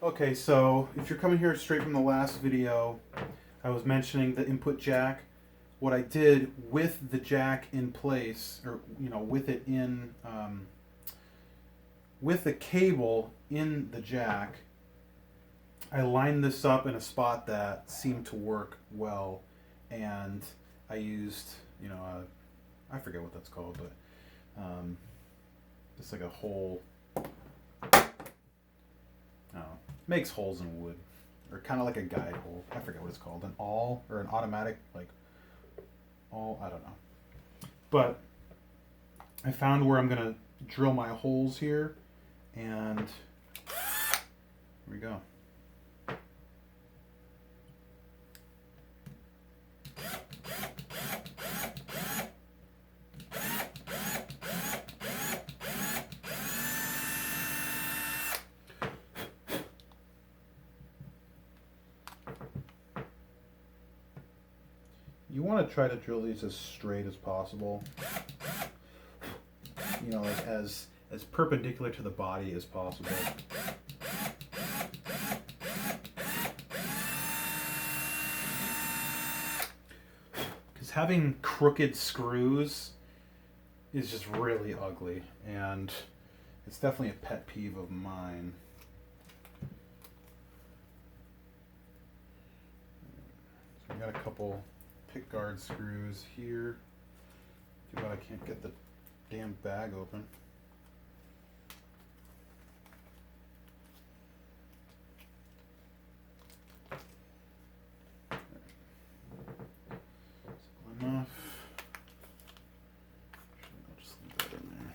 Okay, so if you're coming here straight from the last video, I was mentioning the input jack. What I did with the jack in place, or with it in, with the cable in the jack, I lined this up in a spot that seemed to work well, and I used, I forget what that's called, but it's like a hole. Makes holes in wood, or kind of like a guide hole. I forget what it's called, an awl or an automatic awl. I don't know. But I found where I'm gonna drill my holes here, and here we go. You want to try to drill these as straight as possible. Like as perpendicular to the body as possible. Because having crooked screws is just really ugly, and it's definitely a pet peeve of mine. So we got a couple pick guard screws here. Too bad I can't get the damn bag open. Simple enough. I'll just leave that in there.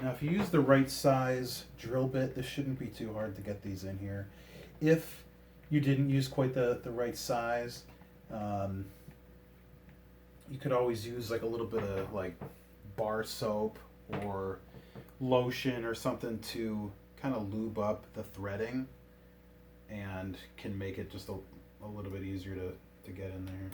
Now, if you use the right size drill bit, this shouldn't be too hard to get these in here. If you didn't use quite the right size, you could always use like a little bit of like bar soap or lotion or something to kind of lube up the threading, and can make it just a little bit easier to get in there.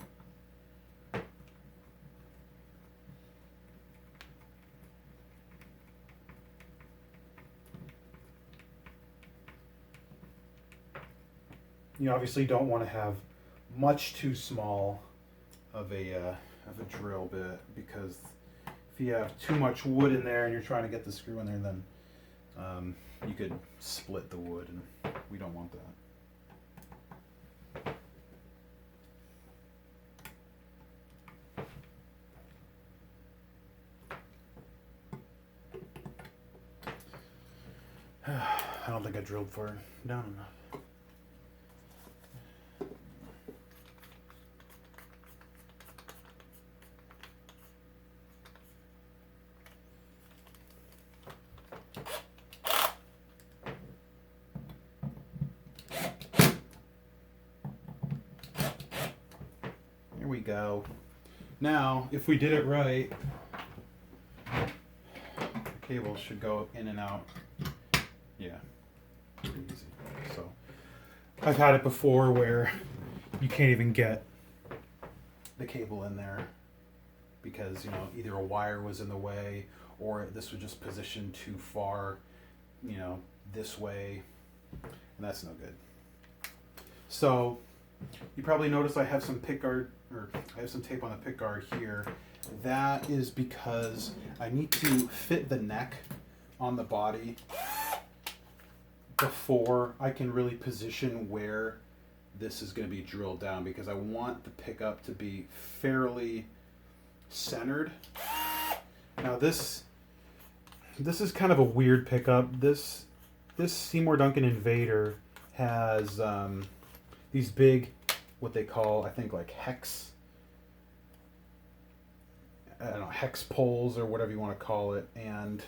You obviously don't want to have much too small of a drill bit, because if you have too much wood in there and you're trying to get the screw in there, then you could split the wood, and we don't want that. I don't think I drilled far down enough. Here we go. Now, if we did it right, the cable should go in and out. Yeah, pretty easy. So, I've had it before where you can't even get the cable in there because, either a wire was in the way, or this was just positioned too far, this way, and that's no good. So, you probably noticed I have some pick guard, or I have some tape on the pick guard here. That is because I need to fit the neck on the body before I can really position where this is going to be drilled down, because I want the pickup to be fairly centered. Now this is kind of a weird pickup. This Seymour Duncan Invader has these big, what they call, I think, like hex poles or whatever you want to call it, and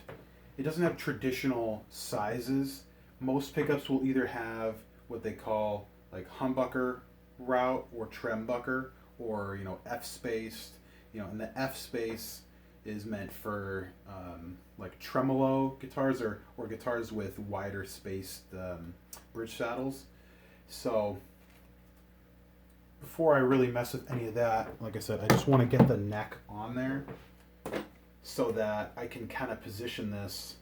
it doesn't have traditional sizes. Most pickups will either have what they call like humbucker route or trembucker, or F-spaced, and the F-space is meant for like tremolo guitars, or guitars with wider spaced bridge saddles. So before I really mess with any of that, like I said, I just want to get the neck on there so that I can kind of position this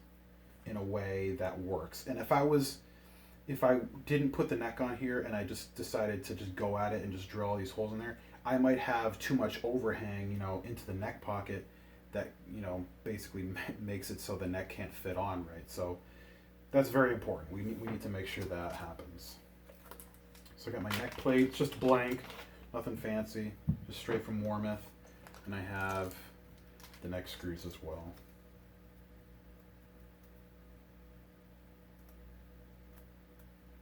in a way that works. And if I didn't put the neck on here and I just decided to just go at it and just drill all these holes in there, I might have too much overhang, you know, into the neck pocket that, you know, basically makes it so the neck can't fit on right. So that's very important. We need to make sure that happens. So I got my neck plate, it's just blank, nothing fancy, just straight from Warmouth. And I have the neck screws as well.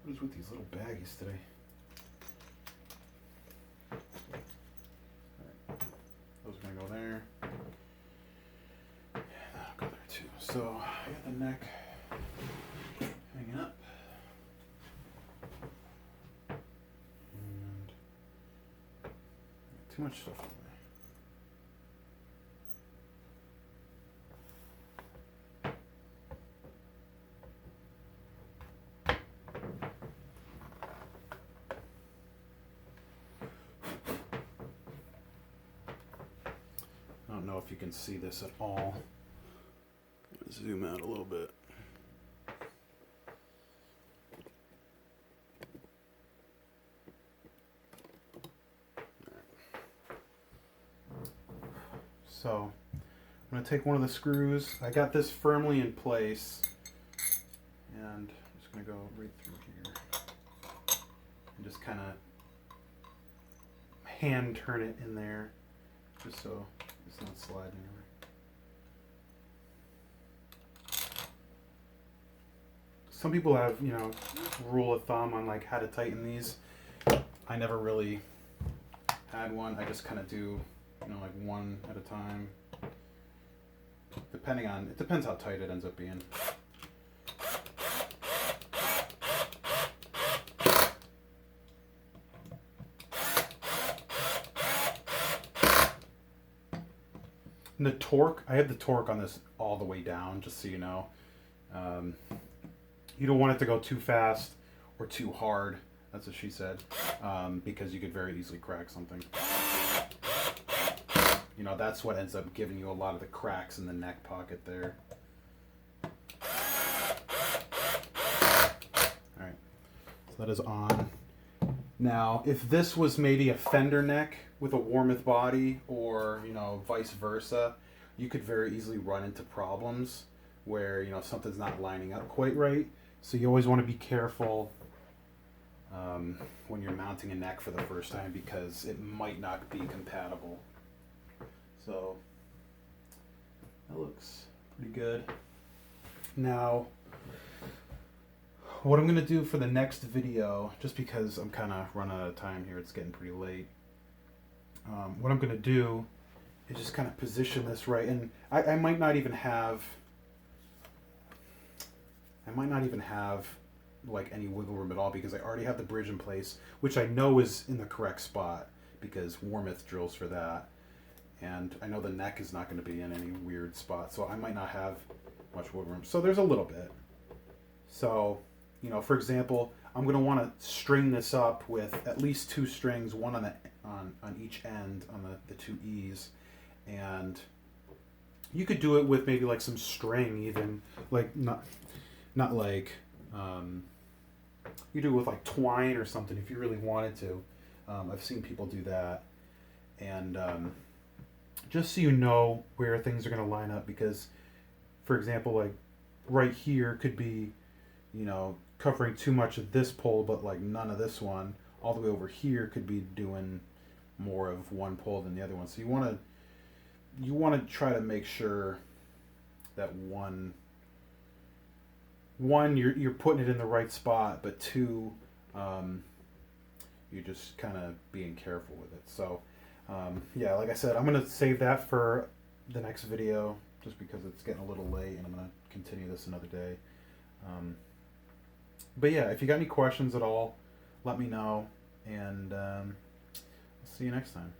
What is with these little baggies today? Alright, those are gonna go there. That'll go there too. So I got the neck hanging up. And too much stuff on there. I don't know if you can see this at all. Zoom out a little bit. So I'm going to take one of the screws. I got this firmly in place, and I'm just going to go right through here and just kind of hand turn it in there just so it's not sliding anywhere. Some people have, you know, rule of thumb on like how to tighten these. I never really had one. I just kind of do, you know, like one at a time. It depends how tight it ends up being. And the torque, I have the torque on this all the way down, just so you know. You don't want it to go too fast or too hard, that's what she said, because you could very easily crack something. You know, that's what ends up giving you a lot of the cracks in the neck pocket there. Alright, so that is on. Now, if this was maybe a fender neck with a Warmouth body, or, you know, vice versa, you could very easily run into problems where, you know, something's not lining up quite right. So you always want to be careful when you're mounting a neck for the first time, because it might not be compatible. So that looks pretty good. Now, what I'm going to do for the next video, just because I'm kind of running out of time here, it's getting pretty late. What I'm going to do is just kind of position this right, and I might not even have like any wiggle room at all, because I already have the bridge in place, which I know is in the correct spot because Warmouth drills for that. And I know the neck is not going to be in any weird spot, so I might not have much wiggle room. So there's a little bit. So, you know, for example, I'm going to want to string this up with at least 2 strings, one on each end on the 2 E's. And you could do it with maybe like some string, even like not like you do it with like twine or something if you really wanted to. I've seen people do that. And just so you know where things are going to line up, because, for example, like right here could be, you know, covering too much of this pole, but like none of this one. All the way over here could be doing more of one pole than the other one. So you want to try to make sure that one you're putting it in the right spot, but 2, you're just kind of being careful with it. So yeah, like I said, I'm going to save that for the next video, just because it's getting a little late, and I'm going to continue this another day. But yeah, if you got any questions at all, let me know, and I'll see you next time.